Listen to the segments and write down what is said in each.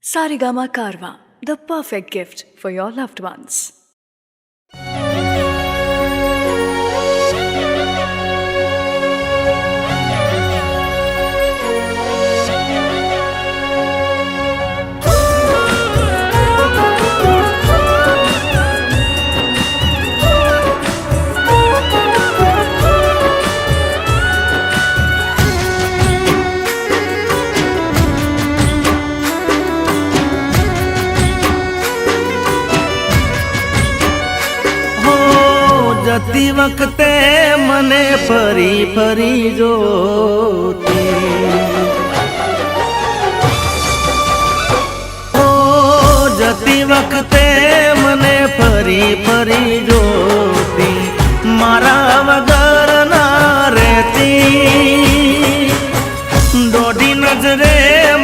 Sarigama Karwa, the perfect gift for your loved ones. जती वक्ते मने फरी फरी जोती ओ जती वक्ते मने फरी फरी जोती मारा वगर ना रहती दोडी नजरे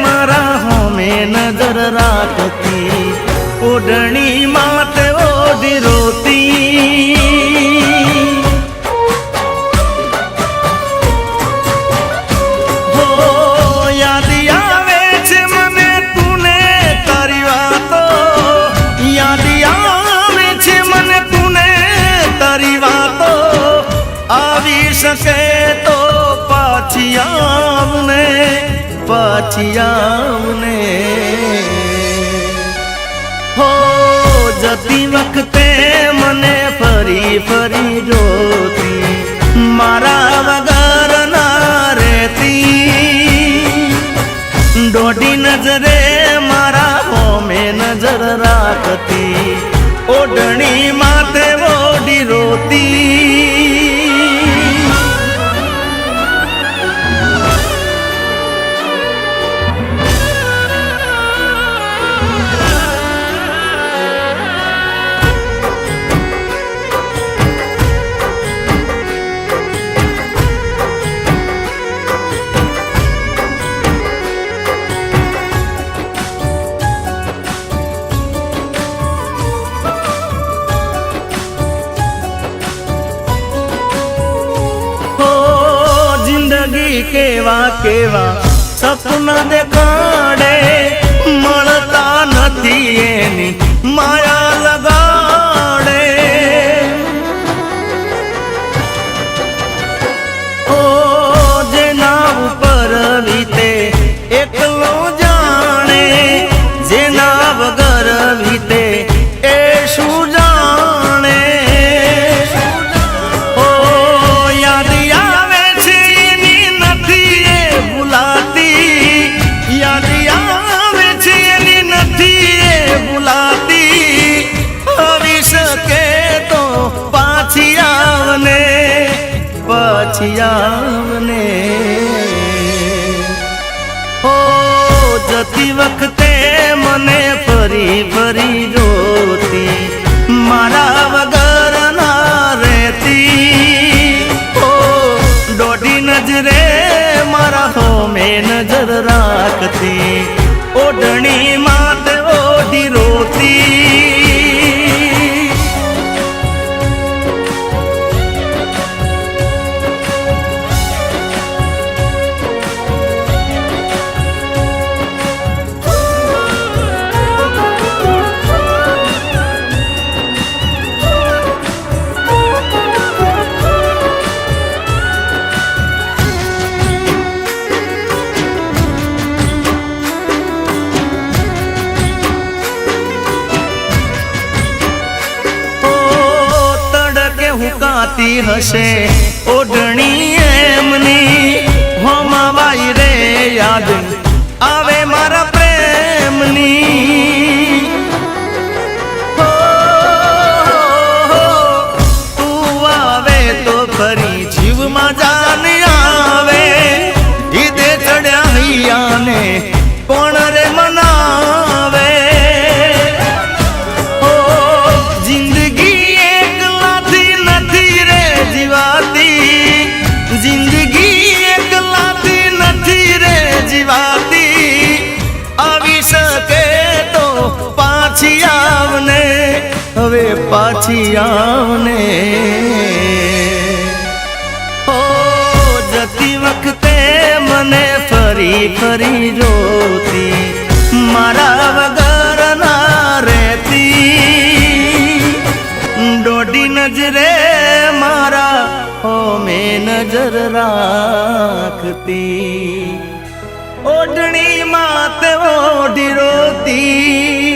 मारा होमे नजर राखती ओढ़नी माते ओढ़ी रोती सके तो पाछियावने हो जती वक्ते मने फरी फरी जोती मारा वगर ना रहती दोडी नजरे मारा होमे नजर राखती ओढ़नी माथे ओढ़ी रोती केवा केवा सपना देखाड़े मळता नथी एनी माया लगाड़े ओ जेना ऊपर वीते एकलो जाने जेना वगर वीते ए शू जाने ओ याद पाछियावने हो जती वक्ते मने फरी फरी जोती मारा वगर ना रहती हो दोडी नजरे मारा होमे नजर राखती ओढ़नी माथे ओढ़ी रोती हुकाती हसे ओढ़नी एमनी होमावाई रे याद आवे मारा प्रेमनी हो, तू आवे तो फरी जीव मा जान आवे ईदे चढ़या हैया ने कोण रे मनावे जिंदगी एक लाती नथी रे जीवाती आवी सके तो पाछी आवने हवे पाछी आवने हो जती वक्ते मने फरी फरी जोती मारा નજરે મારા હોમે નજર રાખતી, ઓઢણી માત ઓઢી રોતી,